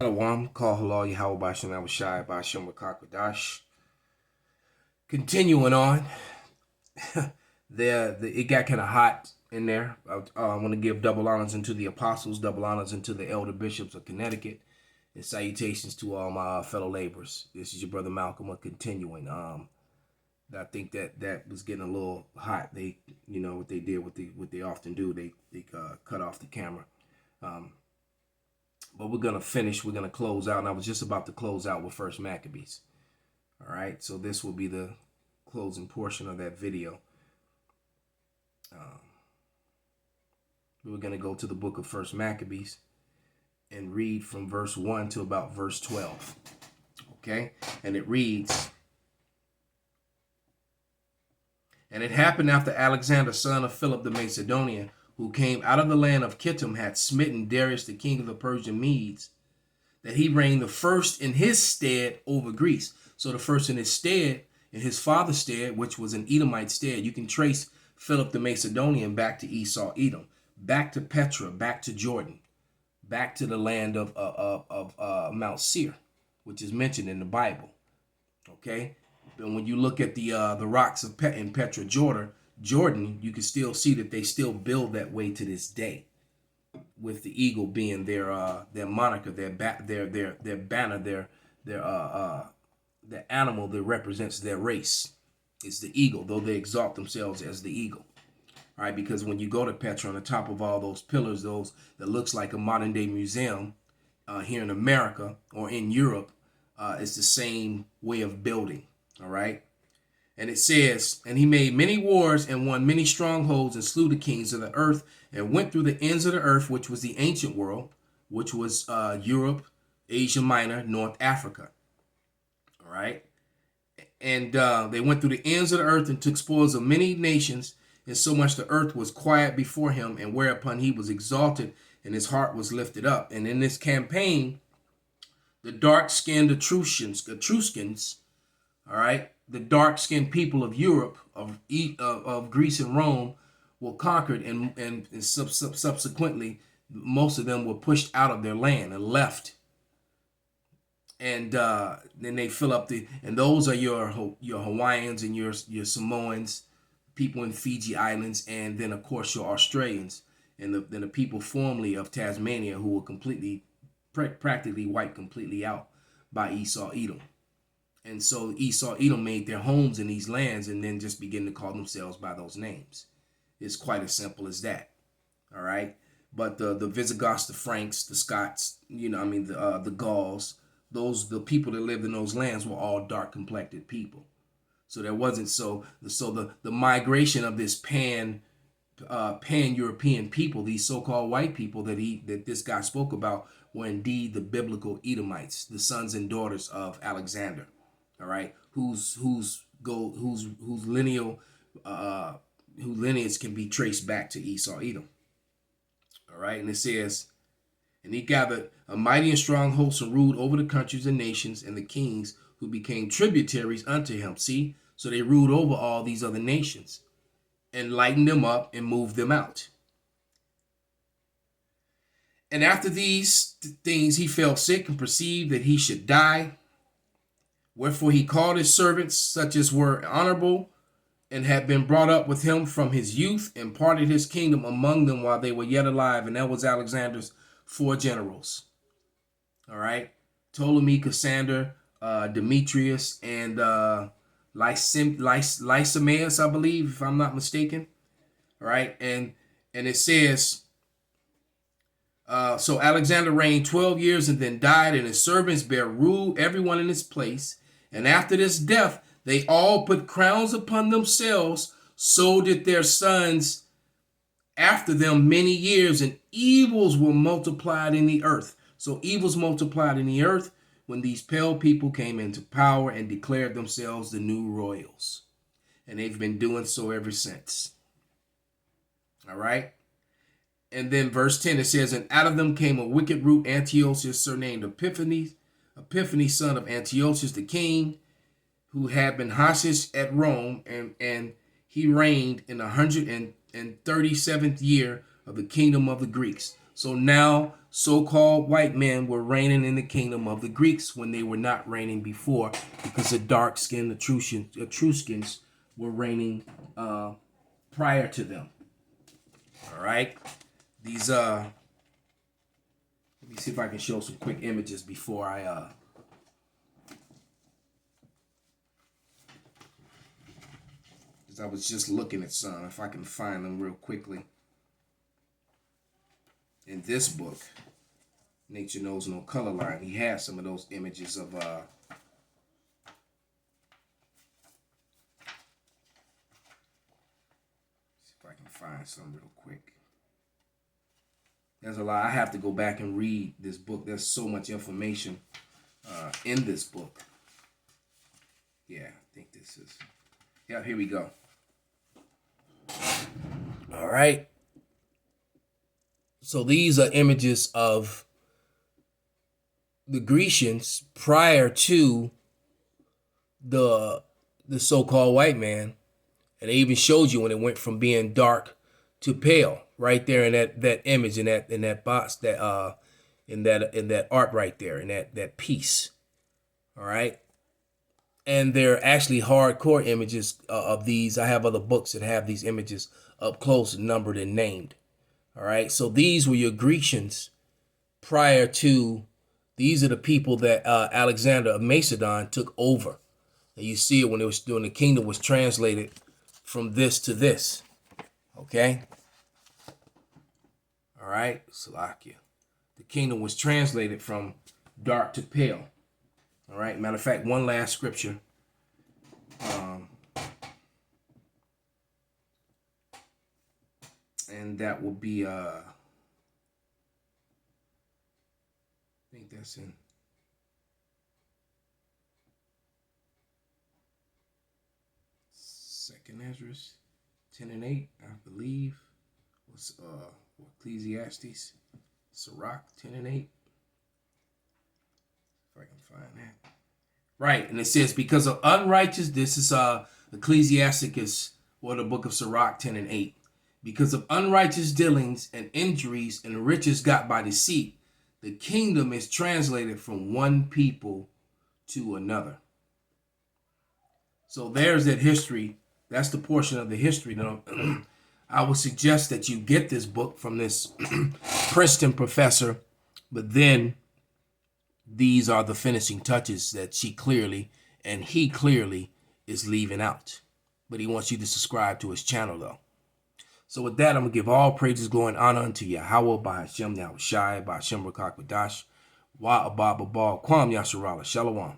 Shalom, call halal Yahweh Bashem Abishai Bashem Rakakwadash. Continuing on, it got kind of hot in there. I want to give double honors unto the apostles, double honors unto the elder bishops of Connecticut, and salutations to all my fellow laborers. This is your brother Malcolm. Continuing. I think that was getting a little hot. They, what they did, what they often do. They cut off the camera. But we're going to finish. We're going to close out. And I was just about to close out with First Maccabees. All right. So this will be the closing portion of that video. We're going to go to the book of First Maccabees and read from verse 1 to about verse 12. Okay. And it reads, "And it happened after Alexander, son of Philip the Macedonian, who came out of the land of Kittim, had smitten Darius, the king of the Persian Medes, that he reigned the first in his stead over Greece." So the first in his stead, in his father's stead, which was an Edomite stead. You can trace Philip the Macedonian back to Esau, Edom, back to Petra, back to Jordan, back to the land of Mount Seir, which is mentioned in the Bible. Okay, and when you look at the rocks of in Petra, Jordan, you can still see that they still build that way to this day, with the eagle being their moniker, their banner, the animal that represents their race. It's the eagle, though they exalt themselves as the eagle. All right, because when you go to Petra, on the top of all those pillars, those that looks like a modern day museum here in America or in Europe, it's the same way of building. All right. And it says, "And he made many wars and won many strongholds and slew the kings of the earth and went through the ends of the earth," which was the ancient world, which was Europe, Asia Minor, North Africa. All right. And they went through the ends of the earth and took spoils of many nations, and so much the earth was quiet before him, and whereupon he was exalted and his heart was lifted up. And in this campaign, the dark-skinned Etruscans, all right, the dark-skinned people of Europe, of Greece and Rome, were conquered, and subsequently, most of them were pushed out of their land and left. And then they fill up and those are your Hawaiians and your Samoans, people in Fiji Islands, and then of course your Australians, and then the people formerly of Tasmania, who were practically wiped completely out by Esau, Edom. And so Esau, Edom made their homes in these lands and then just begin to call themselves by those names. It's quite as simple as that. All right. But the Visigoths, the Franks, the Scots, the Gauls, the people that lived in those lands were all dark complected people. So there wasn't the migration of this pan European people, these so-called white people that this guy spoke about, were indeed the biblical Edomites, the sons and daughters of Alexander. All right, whose lineage can be traced back to Esau, Edom. All right, and it says, "And he gathered a mighty and strong host and ruled over the countries and nations and the kings who became tributaries unto him." See, so they ruled over all these other nations and lightened them up and moved them out. "And after these things he fell sick and perceived that he should die. Wherefore he called his servants, such as were honorable and had been brought up with him from his youth, and parted his kingdom among them while they were yet alive." And that was Alexander's 4 generals. All right. Ptolemy, Cassander, Demetrius, and Lysimaeus, I believe, if I'm not mistaken. All right. And it says, so Alexander reigned 12 years and then died, and his servants bare rule, everyone in his place. And after this death, they all put crowns upon themselves. So did their sons after them many years, and evils were multiplied in the earth. So evils multiplied in the earth when these pale people came into power and declared themselves the new royals. And they've been doing so ever since. All right. And then verse 10, it says, "And out of them came a wicked root, Antiochus, surnamed Epiphanes, son of Antiochus the king, who had been hostage at Rome, and he reigned in 137th year of the kingdom of the Greeks." So now so-called white men were reigning in the kingdom of the Greeks when they were not reigning before, because the dark-skinned Etruscans were reigning prior to them. All right. These let me see if I can show some quick images before I because I was just looking at some, if I can find them real quickly. In this book, Nature Knows No Color Line, he has some of those images of see if I can find some real quick. There's a lot. I have to go back and read this book. There's so much information in this book. Yeah, I think this is. Yeah, here we go. All right. So these are images of the Grecians prior to the so-called white man, and they even showed you when it went from being dark to pale, right there in that image, in that box, that in that art right there, in that piece. All right. And they're actually hardcore images of these. I have other books that have these images up close, numbered, and named. All right. So these were your Grecians prior to. These are the people that Alexander of Macedon took over. And you see it when it was doing the kingdom was translated from this to this. Okay. All right. Salakia. The kingdom was translated from dark to pale. All right. Matter of fact, one last scripture. And that will be, I think that's in Second Ezra 10 and 8, I believe. Was Ecclesiastes, Sirach 10 and 8. If I can find that. Right, and it says, because of unrighteous, this is Ecclesiasticus, or the book of Sirach 10 and 8. Because of unrighteous dealings and injuries and riches got by deceit, the kingdom is translated from one people to another. So there's that history. That's the portion of the history. Now, I would suggest that you get this book from this Princeton professor, but then these are the finishing touches that she clearly and he clearly is leaving out. But he wants you to subscribe to his channel, though. So with that, I'm going to give all praises, glory, and honor unto Yahweh, by Hashem, Yahushai, by Hashem, Rakak, Wadash, Wa Abba, Babal, Kwam, Yasharala, Shalom.